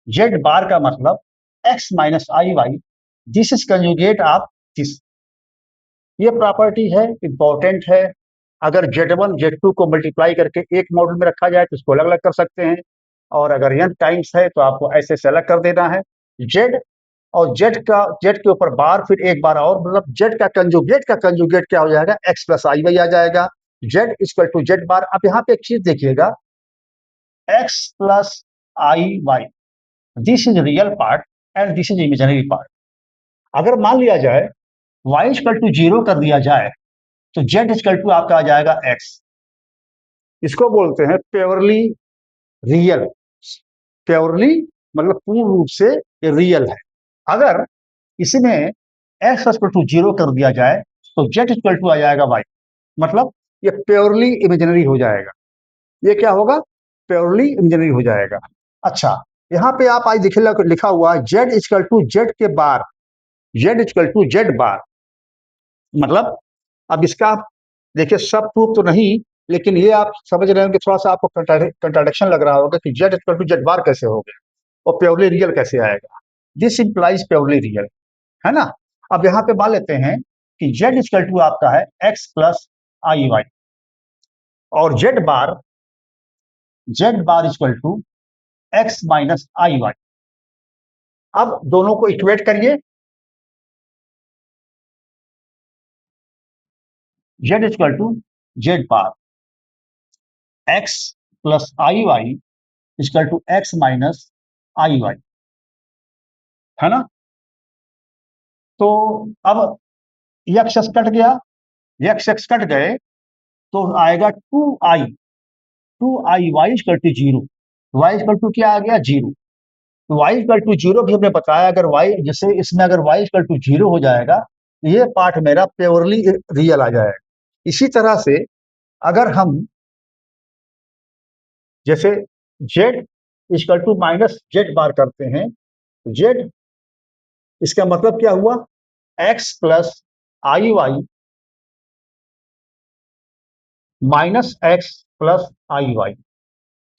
जेड बार का मतलब x minus i y, this is conjugate of this. ये प्रॉपर्टी है, इंपॉर्टेंट है। अगर Z1 Z2 को मल्टीप्लाई करके एक मॉडल में रखा जाए तो इसको अलग अलग कर सकते हैं, और अगर n टाइम्स है तो आपको ऐसे से अलग कर देना है। Z और Z के ऊपर बार, फिर एक बार और, मतलब Z का कंजुगेट क्या हो जाएगा, x प्लस आई वाई आ जाएगा। Z equal to z bar. अब यहाँ पे एक चीज देखिएगा, x plus I y, this is real part and this is imaginary part. अगर मान लिया जाए y इक्वल टू जीरो कर दिया जाए तो z इक्वल टू आपका आ जाएगा x। इसको बोलते हैं प्योरली रियल। प्योरली मतलब पूर्ण रूप से रियल है। अगर इसमें x इक्वल टू जीरो कर दिया जाए तो z इक्वल टू आ जाएगा y, मतलब ये प्योरली इमेजिनरी हो जाएगा। ये क्या होगा, प्योरली इमेजिनरी हो जाएगा। अच्छा, यहाँ पे आप आज लिखा हुआ है z इक्वल टू जेड के बार, z इक्वल टू जेड बार, मतलब अब इसका देखिए सब प्रूफ तो नहीं, लेकिन ये आप समझ रहे हो कि थोड़ा सा आपको कंट्राडिक्शन लग रहा होगा कि जेड इक्वल टू जेड बार कैसे हो गया और प्योरली रियल कैसे आएगा। दिस इंप्लाइज प्योरली रियल, है ना। अब यहाँ पे मान लेते हैं कि जेड इक्वल टू आपका है एक्स प्लस आई वाई, और z bar equal to x minus i y. अब दोनों को इक्वेट करिए, z equal to z bar x plus I y equal to x minus i y, है ना। तो अब यक्स कट गया, यक्स एक्स कट गए तो आएगा two i y equal to zero. Y equal to क्या आ गया, जीरो। तो वाई इक्वल टू जीरो भी हमने बताया, अगर वाई जैसे इसमें अगर वाई इक्वल टू जीरो हो जाएगा तो ये पार्ट मेरा प्योरली रियल आ जाएगा। इसी तरह से अगर हम जैसे Z equal to minus Z bar करते हैं, जेड इसका मतलब क्या हुआ, एक्स प्लस आई वाई माइनस एक्स प्लस आई वाई,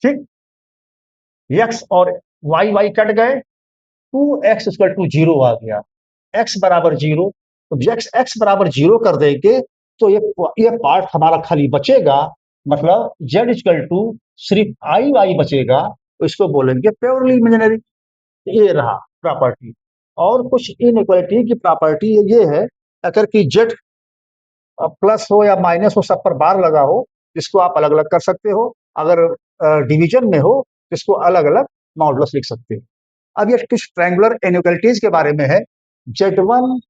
ठीक। एक्स और वाई वाई कट गए, two X equal to zero आ गया, एक्स बराबर जीरो। तो एक्स एक्स बराबर जीरो कर देंगे तो ये पार्ट हमारा खाली बचेगा, मतलब z इक्वल टू सिर्फ आई वाई बचेगा, तो इसको बोलेंगे प्योरली इमेजिनरी। ये रहा प्रॉपर्टी। और कुछ इनइक्वालिटी की प्रॉपर्टी ये है, अगर कि z प्लस हो या माइनस हो, सब पर बार लगा हो, इसको आप अलग अलग कर सकते हो। अगर डिवीजन में हो तो इसको अलग अलग मॉडुलस लिख सकते हो। अब ये कुछ ट्रायंगुलर इनइक्वालिटीज के बारे में है। z1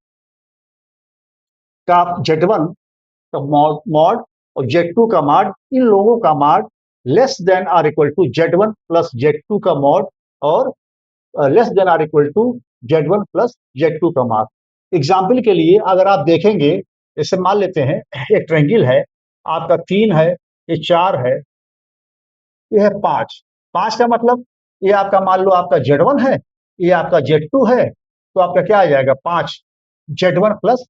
का मॉड और z2 का मॉड, इन लोगों का mod less than r equal to z1 प्लस z2 का मॉड, और less than r equal to z1 प्लस z2 का मॉड। एग्जाम्पल के लिए अगर आप देखेंगे, जैसे मान लेते हैं एक ट्रायंगल है, आपका 3 है, ये 4 है, ये है 5। 5 का मतलब ये आपका, मान लो आपका z1 है, ये आपका z2 है, तो आपका क्या आ जाएगा 5 z1 प्लस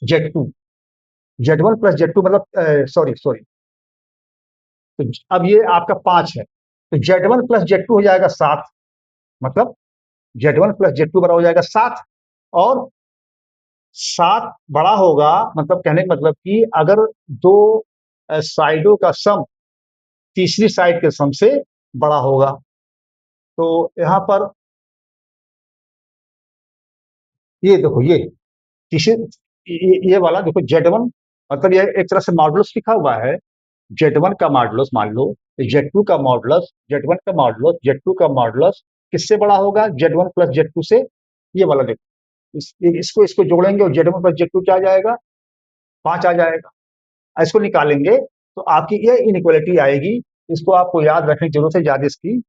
z2। z1 प्लस z2 मतलब सॉरी सॉरी, तो अब ये आपका 5 है, तो z1 प्लस z2 हो जाएगा 7, मतलब z1 प्लस z2 बड़ा हो जाएगा 7। और 7 बड़ा होगा, मतलब कहने का मतलब कि अगर दो साइडों का सम तीसरी साइड के सम से बड़ा होगा, तो यहां पर ये देखो, ये तीसरे, ये वाला देखो z1, मतलब ये एक तरह से मॉडुलस लिखा हुआ है। z1 का मॉडुलस मान लो, z2 का मॉडुलस, z1 का मॉडुलस, z2 का मॉडुलस किससे बड़ा होगा, z1 प्लस z2 से। ये वाला देखो, इसको इसको जोड़ेंगे और z1 प्लस z2 क्या आ जाएगा, 5 आ जाएगा। इसको निकालेंगे तो आपकी ये इनइक्वालिटी आएगी। इसको आपको याद रखने की जरूरत है, ज्यादा इसकी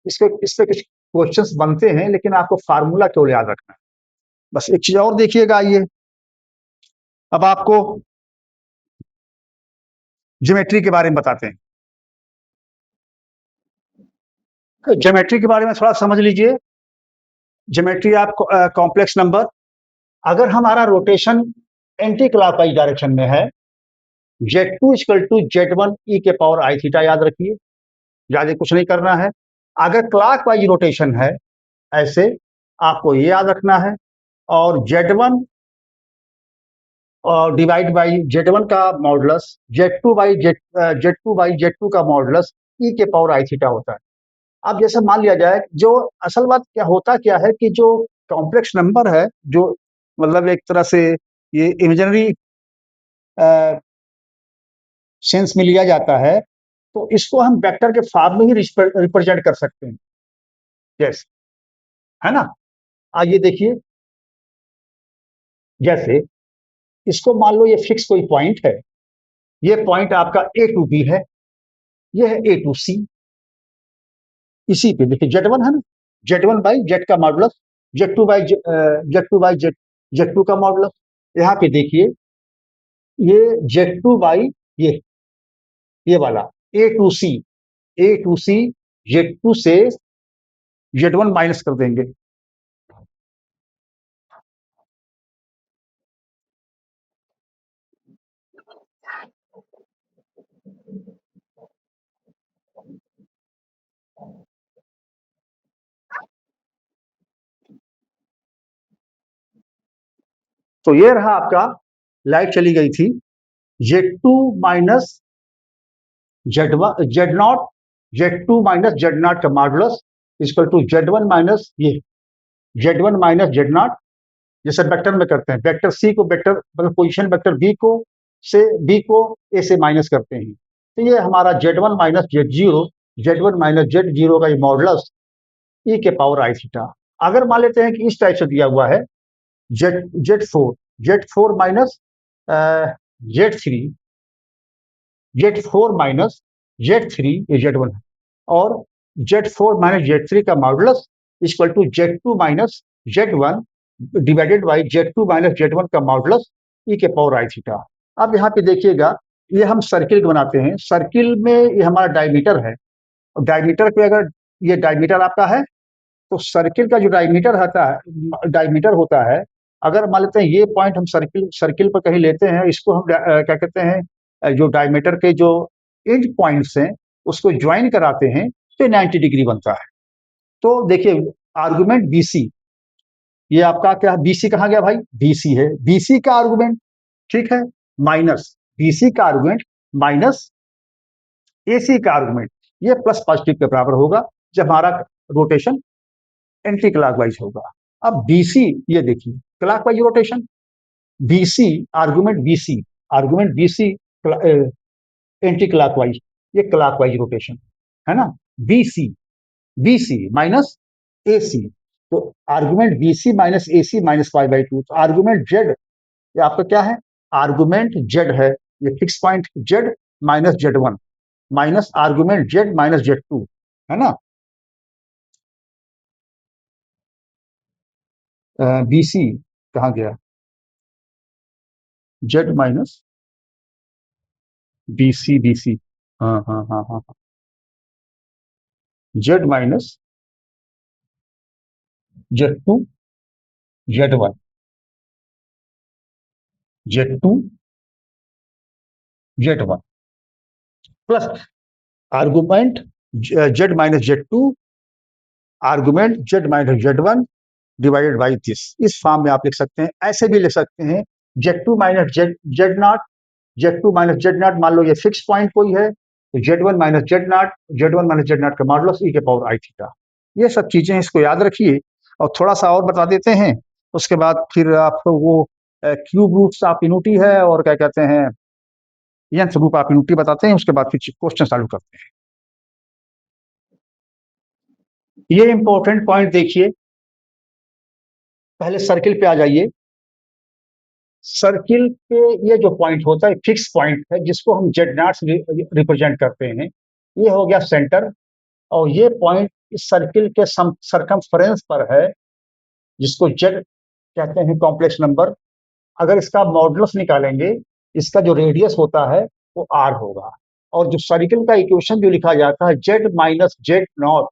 इससे कुछ क्वेश्चंस बनते हैं, लेकिन आपको फार्मूला केवल याद रखना है। बस एक चीज और देखिएगा, ये अब आपको ज्योमेट्री के बारे में बताते हैं। ज्योमेट्री के बारे में थोड़ा समझ लीजिए। ज्योमेट्री आप कॉम्प्लेक्स नंबर, अगर हमारा रोटेशन एंटी क्लॉकवाइज डायरेक्शन में है, z2 equal to z1 e के पावर आई थीटा, याद रखिए, ज्यादा कुछ नहीं करना है। अगर क्लॉकवाइज रोटेशन है ऐसे, आपको ये याद रखना है। और z1 और डिवाइड बाई z1 का मॉडुलस z2 का मॉडुलस e के पावर आई थीटा होता है। अब जैसे मान लिया जाए, जो असल बात क्या होता क्या है कि जो कॉम्प्लेक्स नंबर है, जो मतलब एक तरह से ये इमेजिनरी सेंस में लिया जाता है, तो इसको हम वेक्टर के फॉर्म में ही रिप्रेजेंट कर सकते हैं, जैसे, है ना। आइए देखिए, जैसे इसको मान लो ये फिक्स कोई पॉइंट है, ये पॉइंट आपका ए टू बी है, ये है ए टू सी। इसी पे देखिए z1 है ना, z1 बाई जेड का मॉडुलस, z2 का मॉडुलस। यहाँ पे देखिए, ये z2 बाई ये वाला ए टू सी, z2 से z1 माइनस कर देंगे, तो ये रहा आपका, लाइट चली गई थी, z2 minus Z naught, z2 minus Z not का modulus equal to z1 minus ये z1 माइनस जेड नॉट। जैसे वेक्टर में करते हैं, वेक्टर सी को वेक्टर मतलब पोजीशन वेक्टर बी को ए से माइनस करते हैं, तो ये हमारा z1 माइनस जेड जीरो का ये मॉडुलस ई के पावर आई थीटा। अगर मान लेते हैं कि इस टाइप से दिया हुआ है, Z four minus Z four minus Z three, ये जेड1 है, और जेड4 माइनस जेड3 का modulus equal to Z two minus Z one divided by Z two minus Z one का मॉडुलस ई के पावर आई थीटा। अब यहाँ पे देखिएगा, ये हम सर्किल बनाते हैं, सर्किल में ये हमारा डायमीटर है, और डायमीटर पे अगर ये डायमीटर आपका है, तो सर्किल का जो डायमीटर होता है, अगर मान लेते हैं ये पॉइंट हम सर्किल सर्किल पर कहीं लेते हैं, इसको हम क्या कहते हैं, जो डायमीटर के जो एंड पॉइंट्स हैं उसको ज्वाइन कराते हैं, तो 90 डिग्री बनता है। तो देखिए, आर्गुमेंट बीसी, ये आपका क्या बीसी कहाँ गया भाई, बीसी है, बीसी का आर्गुमेंट, ठीक है, माइनस बीसी का आर्गुमेंट माइनस एसी का आर्गुमेंट, ये प्लस पॉजिटिव के बराबर होगा जब हमारा रोटेशन एंटी क्लॉकवाइज होगा। अब बीसी, ये देखिए clockwise rotation, BC argument BC anti clockwise, ये क्लॉकवाइज रोटेशन है ना, बीसी बीसी माइनस एसी, तो argument BC minus AC minus pi by two, तो आर्गुमेंट जेड, ये आपका क्या है, आर्गुमेंट जेड है, ये fix point z minus z one minus argument z minus Z two, है ना, बीसी कहाँ गया, जेड माइनस बीसी बीसी, हाँ हाँ हाँ हाँ, z minus Z two z one, z two z one plus argument z minus Z two, argument z minus z one divided by this, इस फॉर्म में आप लिख सकते हैं। ऐसे भी लिख सकते हैं z two minus z z not, z two minus Z not, मान लो ये फिक्स पॉइंट कोई है तो z one minus Z not, z one minus Z not का मॉडुलस ई के पावर आई थीटा, ये सब चीजें इसको याद रखिए। और थोड़ा सा और बता देते हैं, उसके बाद फिर आपको वो क्यूब रूट्स ऑफ यूनिटी है और क्या कहते हैं nth रूट ऑफ यूनिटी बताते हैं, उसके बाद फिर क्वेश्चन चालू करते हैं। ये इंपॉर्टेंट पॉइंट देखिए, पहले सर्किल पे आ जाइए। सर्किल पे ये जो पॉइंट होता है फिक्स पॉइंट है जिसको हम जेड नॉट से रिप्रेजेंट करते हैं, ये हो गया सेंटर, और ये पॉइंट इस सर्किल के सरकमफ्रेंस पर है जिसको जेड कहते हैं कॉम्प्लेक्स नंबर। अगर इसका मॉडुलस निकालेंगे, इसका जो रेडियस होता है वो आर होगा, और जो सर्किल का इक्वेशन जो लिखा जाता है z minus Z not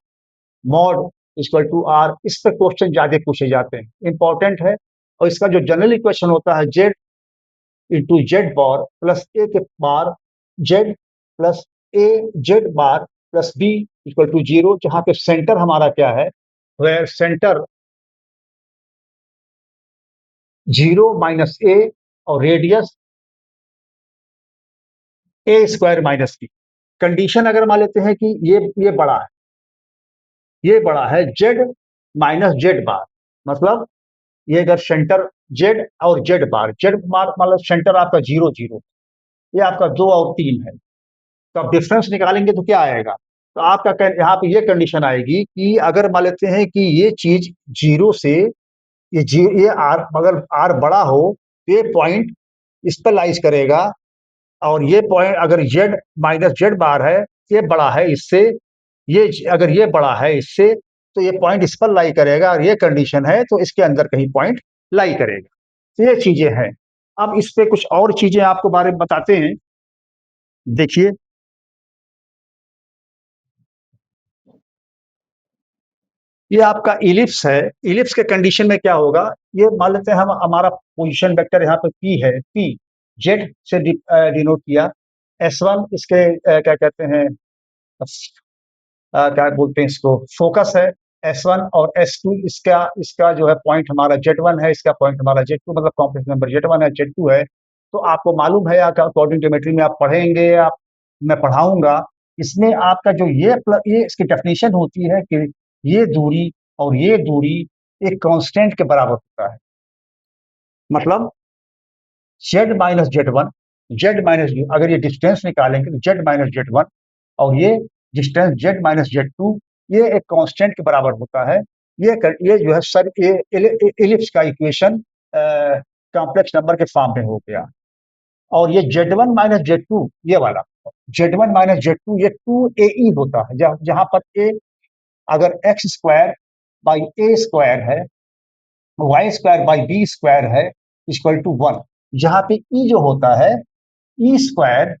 mod equal to r, इस पर क्वेश्चन ज्यादा पूछे जाते हैं, इंपॉर्टेंट है। और इसका जो जनरल इक्वेशन होता है Z into Z bar plus A के bar Z plus A Z bar plus B equal to zero, जहां पे सेंटर हमारा क्या है, where center zero minus A और radius A square minus B. Condition अगर मान लेते हैं कि ये बड़ा है, ये बड़ा है जेड माइनस जेड बार, मतलब ये अगर सेंटर जेड और जेड बार मतलब सेंटर आपका जीरो जीरो, ये आपका दो और तीन है, तो आप डिफरेंस निकालेंगे तो क्या आएगा, तो आपका यहाँ पे ये कंडीशन आएगी कि अगर मान लेते हैं कि ये चीज जीरो से ये आर, अगर आर बड़ा हो तो ये पॉइंट इस पर लाइज करेगा, और ये पॉइंट अगर जेड माइनस जेड बार है, ये बड़ा है इससे, ये अगर ये बड़ा है इससे तो ये पॉइंट इस पर लाई करेगा, और ये कंडीशन है तो इसके अंदर कहीं पॉइंट लाई करेगा, तो ये चीजें हैं। अब इस पे कुछ और चीजें आपको बारे में बताते हैं, देखिए ये आपका इलिप्स है, इलिप्स के कंडीशन में क्या होगा, ये मान लेते हैं हम हमारा पोजीशन वेक्टर यहाँ पे पी है, पी जेड से डिनोट किया, S1 इसके क्या कहते हैं क्या बोलते हैं इसको, फोकस है S1, और S2 इसका इसका जो है पॉइंट हमारा Z1 है, इसका पॉइंट हमारा Z2, मतलब कॉम्प्लेक्स नंबर Z1 है Z2 है। तो आपको मालूम है, अकॉर्डिंग ज्योमेट्री में आप पढ़ेंगे, आप मैं पढ़ाऊंगा, इसमें आपका जो ये इसकी डेफिनेशन होती है कि ये दूरी और ये दूरी एक कांस्टेंट के बराबर होता है, मतलब Z minus z one, Z minus, अगर ये डिस्टेंस निकालेंगे तो जेड माइनस जेड वन, और ये distance z minus Z two, ये एक कांस्टेंट के बराबर होता है। ये जो है सर ये एलिप्स का इक्वेशन कॉम्प्लेक्स नंबर के फॉर्म में हो गया। और ये Z one minus Z two, ये वाला Z one minus Z two, ये टू ए ई होता है, जहां पर ए अगर X square by A square है, Y square by B square है इक्वल टू वन, जहां पे ई जो होता है E square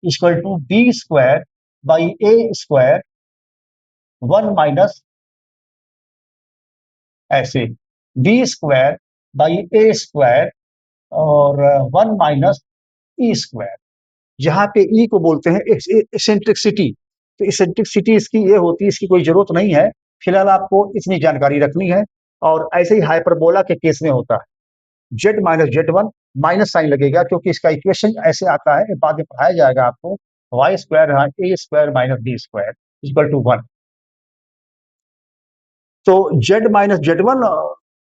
equal to B square by A square, one minus ऐसे B square by A square, और वन माइनस ई स्क्वायर, जहां पे ई को बोलते हैं एक्सेंट्रिसिटी। तो एक्सेंट्रिसिटी इसकी ये होती है, इसकी कोई जरूरत नहीं है, फिलहाल आपको इतनी जानकारी रखनी है। और ऐसे ही हाइपरबोला के केस में होता है, z minus z1 minus sign लगेगा, क्योंकि इसका इक्वेशन ऐसे आता है, बाद में पढ़ाया जाएगा आपको, y square a square minus b square equal to 1। तो z माइनस z1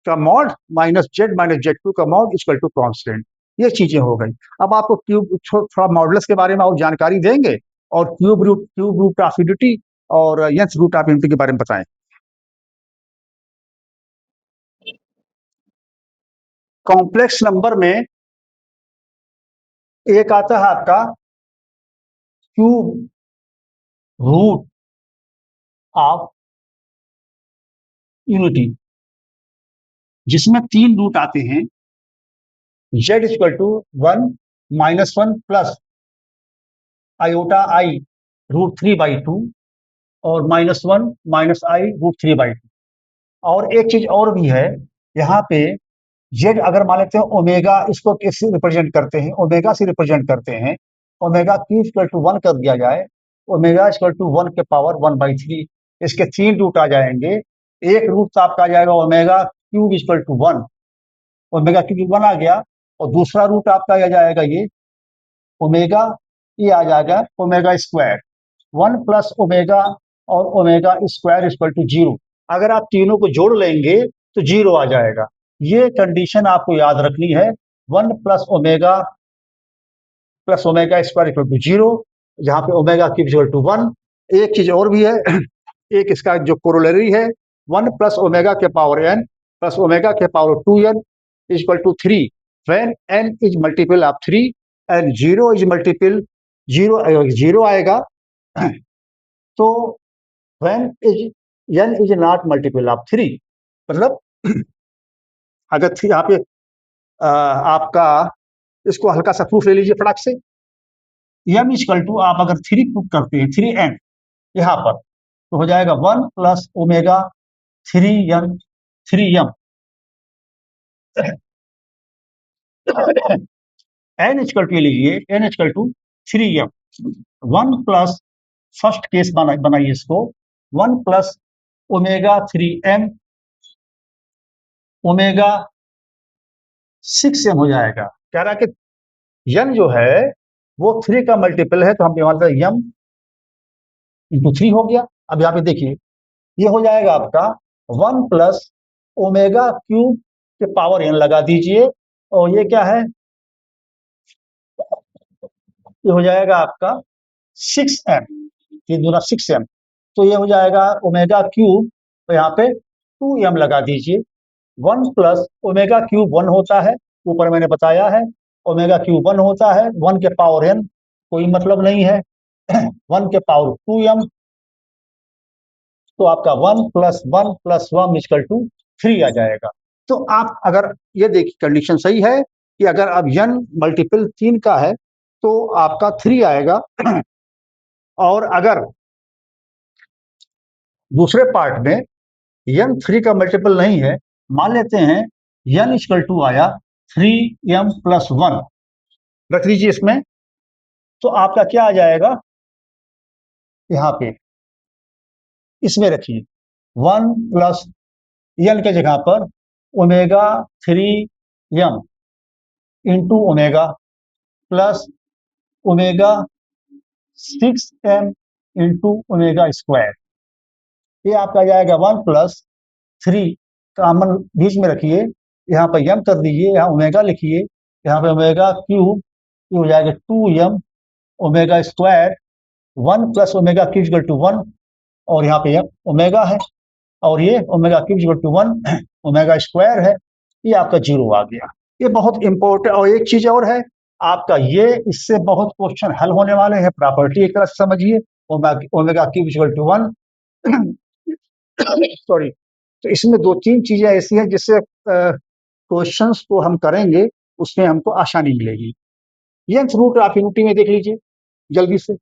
का mod minus z minus z2 का मॉड इक्वल टू कांस्टेंट, ये चीजें हो गई। अब आपको क्यूब थोड़ा मॉडुलस के बारे में और जानकारी देंगे, और क्यूब रूट ऑफ यूनिटी और nth रूट ऑफ यूनिटी के बारे में बताएं। कॉम्प्लेक्स नंबर में एक आता है आपका क्यूब रूट ऑफ यूनिटी, जिसमें 3 रूट आते हैं, z equal to 1 minus 1 plus iota i root 3/2 और माइनस 1 माइनस आई रूट 3/2। और एक चीज और भी है, यहाँ पे z अगर मान लेते हैं ओमेगा, इसको कैसे रिप्रेजेंट करते हैं, ओमेगा से रिप्रेजेंट करते हैं, ओमेगा क्यू इक्वल टू 1 कर दिया जाए, ओमेगा इक्वल टू 1 के पावर 1/3, इसके 3 रूट आ जाएंगे। एक रूट तो आपका आ जाएगा omega cube equal to 1, omega cube 1 आ गया, और दूसरा रूट आपका आ जाएगा ये ओमेगा, ये आ जाएगा ओमेगा स्क्वायर 1 प्लस ओमेगा और ओमेगा स्क्वायर इक्वल टू 0। अगर आप तीनों को जोड़ लेंगे तो 0 आ जाएगा। ये कंडीशन आपको याद रखनी है, 1 plus omega square equal to 0, जहां पे ओमेगा क्यूब इक्वल टू 1। एक चीज और भी है, एक इसका जो कोरोलरी है, 1 प्लस ओमेगा के पावर n प्लस ओमेगा के power 2n equal to 3, when n is multiple of 3 and 0 is multiple 0 आएगा, तो when is n is not multiple of 3, मतलब अगर यहाँ पे आपका, इसको हल्का सा प्रूफ ले लीजिए फटाक से, m इक्वल टू आप अगर 3 पुट करते हैं 3n यहाँ पर, तो हो जाएगा 1 plus omega 3n 3m n equal to लीजिए, n equal to 3m, 1 plus first case बनाइए इसको, 1 plus omega 3m omega 6m हो जाएगा। कह रहा है कि n जो है वो 3 का मल्टीपल है, तो हम मानते हैं m इंटू 3 हो गया। अब यहाँ पे देखिए, ये हो जाएगा आपका 1 प्लस ओमेगा क्यूब के पावर n लगा दीजिए, और ये क्या है, ये हो जाएगा आपका 6m, 3 दूना 6m, तो ये हो जाएगा ओमेगा क्यूब, तो यहाँ पे 2m लगा दीजिए। 1 प्लस ओमेगा क्यूब 1 होता है, ऊपर मैंने बताया है, ओमेगा क्यूब 1 होता है, 1 के पावर n कोई मतलब नहीं है, 1 के पावर 2m, तो आपका 1 प्लस 1 प्लस 1 इक्वल टू 3 आ जाएगा। तो आप अगर ये देखिए कंडीशन सही है कि अगर अब n मल्टीपल 3 का है तो आपका 3 आएगा, और अगर दूसरे पार्ट में n 3 का मल्टीपल नहीं है, मान लेते हैं n इक्वल टू आया 3m प्लस 1, रख लीजिए इसमें, तो आपका क्या आ जाएगा, यहाँ पे इसमें रखिए 1 प्लस n के जगह पर omega 3m into omega plus omega 6m into omega square, ये आपका आ जाएगा 1 प्लस 3 कॉमन बीच में रखिए, यहाँ पर m कर दीजिए, यहाँ ओमेगा लिखिए, यहाँ पे ओमेगा क्यूब, ये हो जाएगा 2m omega square, 1 plus omega cube equal to 1, और यहाँ पे ओमेगा है, और ये omega cube equal to 1 omega square है, ये आपका 0 आ गया। ये बहुत इंपॉर्टेंट, और एक चीज और है आपका, ये इससे बहुत क्वेश्चन हल होने वाले हैं, प्रॉपर्टी एक तरह से समझिए, omega cube equal to 1 sorry. तो इसमें 2-3 चीजें ऐसी हैं जिससे क्वेश्चंस को हम करेंगे उसमें हमको आसानी मिलेगी। nth रूट ऑफ यूनिटी में देख लीजिए जल्दी से,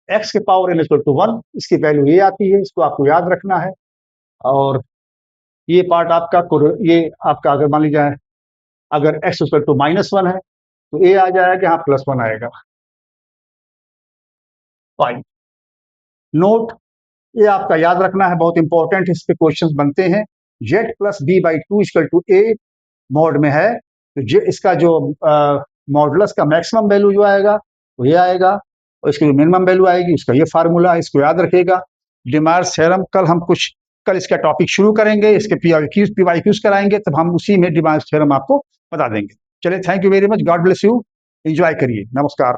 x के पावर n इक्वल टू 1, इसकी वैल्यू ये आती है, इसको आपको याद रखना है। और ये पार्ट आपका, ये आपका अगर मान लीजिए अगर x इक्वल टू -1 है तो a आ जाएगा, यहाँ +1 आएगा। फाइन नोट, ये आपका याद रखना है, बहुत इंपॉर्टेंट इस पे क्वेश्चंस बनते हैं। Z plus b by two equal to a mod में है, तो इसका जो मॉडुलस का मैक्सिमम वैल्यू जो आएगा वो ये आएगा, और इसकी जो मिनिमम वैल्यू आएगी उसका ये फार्मूला है, इसको याद रखिएगा। डी मार्स थ्योरम कल इसका टॉपिक शुरू करेंगे, इसके पीवाईक्यूज कराएंगे, तब हम उसी में डी मार्स थ्योरम आपको बता देंगे। चलिए, thank you very much, God bless you, enjoy करिए, नमस्कार।